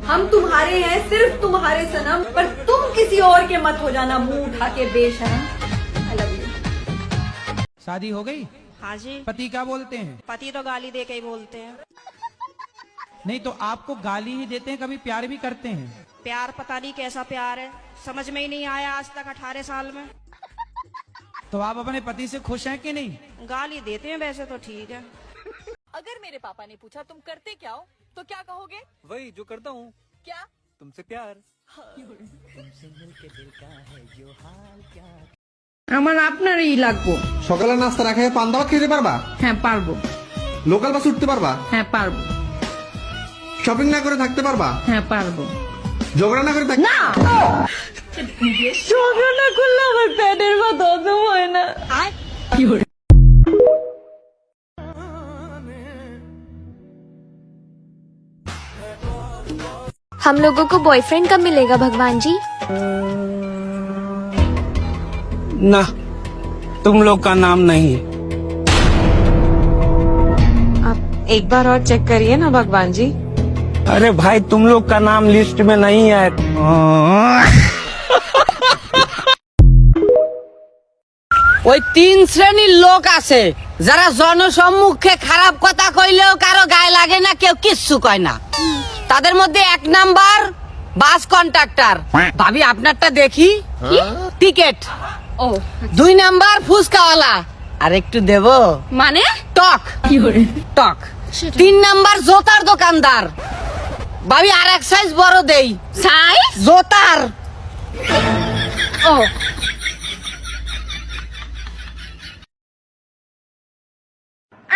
हम तुम्हारे हैं, सिर्फ तुम्हारे सनम, पर तुम किसी और के मत हो जाना मुंह उठा के बेशरम। I love you. शादी हो गई? हाँ जी। पति क्या बोलते हैं? पति तो गाली दे के ही बोलते हैं। नहीं तो आपको गाली ही देते हैं, कभी प्यार भी करते हैं? प्यार पता नहीं कैसा प्यार है, समझ में ही नहीं आया आज तक 18 साल में। तो आप अपने पति से खुश हैं कि नहीं? गाली देते हैं वैसे तो ठीक है। अगर मेरे पापा ने पूछा तुम करते क्या हो तो क्या कहोगे? वही जो करता हूँ, क्या? तुमसे प्यार। আমার আপনারই লাগবো। সকালে নাস্তা না খেয়ে পান দাওয়াত খেতে পারবা? হ্যাঁ পারবো। লোকাল বাস উঠতে পারবা? হ্যাঁ পারবো। শপিং না করে থাকতে পারবা? হ্যাঁ পারবো। ঝগড়া না করে থাকতে? না, ঝগড়া না করলে আমার পেটের ভাত হজম হয় না। हम लोगों को बॉयफ्रेंड कब मिलेगा भगवान जी? ना, तुम लोग का नाम नहीं। आप एक बार और चेक करिए ना भगवान जी। अरे भाई तुम लोग का नाम लिस्ट में नहीं है। ওই তিন শ্রেণীর লোক আছে যারা জনসম্মুখে খারাপ কথা কইলেও কারো গায়ে লাগে না, কেউ কিচ্ছু কয় না। তাদের মধ্যে এক নাম্বার বাস কন্ট্রাক্টর। ভাবি আপনারটা দেখি। টিকেট। ও। 2 নাম্বার ফুচকাওয়ালা। আর একটু দেব মানে টক। টক। 3 নাম্বার জোতার দোকানদার। ভাবি আর এক সাইজ বড় দেই। সাইজ? জোতার। ও।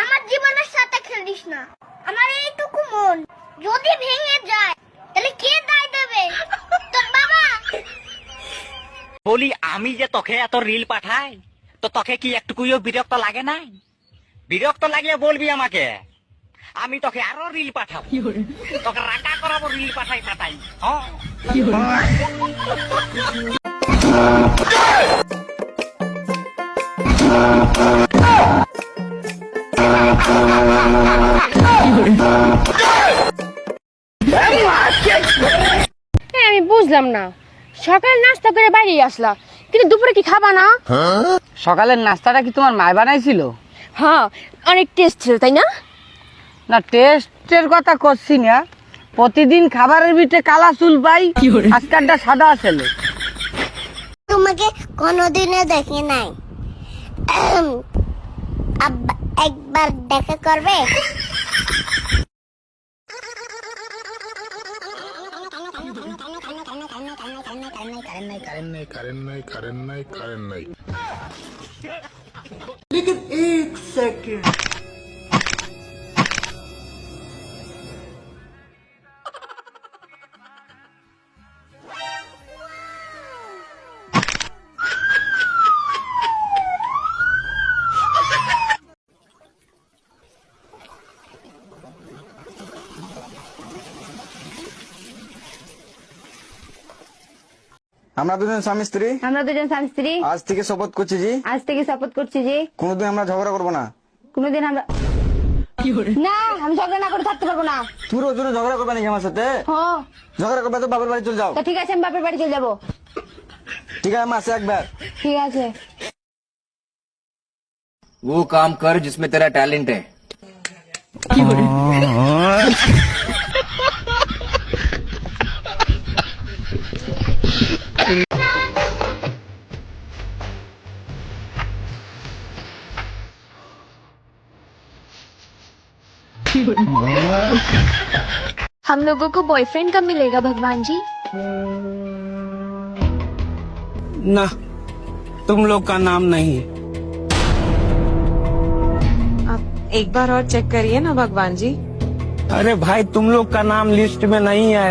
আমার জীবনের সাথে খেলিস না, আমার এইটুকু মন যদি ভেঙে যায় তাহলে কে দায় দেবে? তোর বাবা। বলি আমি যে তোকে এত রিল পাঠাই, তো তোকে কি একটুকুও বিরক্ত লাগে নাই? বিরক্ত লাগলে বলবি আমাকে, আমি তোকে আরো রিল পাঠাবো, তোকে রাগা করাবো, রিল পাঠাই পাঠাই। আমি বুঝলাম না, সকালে নাস্তা করে বাইরে আসলা কিন্তু দুপুরে কি খাবা না? সকালের নাস্তাটা কি তোমার মায় বানাইছিল? হ্যাঁ, অনেক টেস্ট ছিল তাই না? না, টেস্টের কথা করছি না, প্রতিদিন খাবারের ভিতরে কালা চুল পাই, আজকালটা সাদা আছে। তোমাকে কোনোদিনও দেখি নাই, একবার দেখা করবে? लेकिन एक सेकंड। আমরা দুজন স্বামী স্ত্রী। আমরা দুজন স্বামী স্ত্রী আজ থেকে শপথ করছি জি। আজ থেকে শপথ করছি যে কোনোদিন আমরা ঝগড়া করবো না। কোনোদিন আমরা না, আমি ঝগড়া না করে থাকতে পারবো না। তুই রোজ রোজ ঝগড়া করবে নাকি আমার সাথে? হ্যাঁ। ঝগড়া করবে তো বাবার বাড়ি চলে যাও। তো ঠিক আছে, আমি বাপের বাড়ি চলে যাবো। ঠিক আছে, মাসে একবার। ঠিক আছে। वो काम कर जिसमें तेरा टैलेंट है। हम लोगों को बॉयफ्रेंड कब मिलेगा भगवान जी? ना, तुम लोग का नाम नहीं। आप एक बार और चेक करिए ना भगवान जी। अरे भाई तुम लोग का नाम लिस्ट में नहीं है।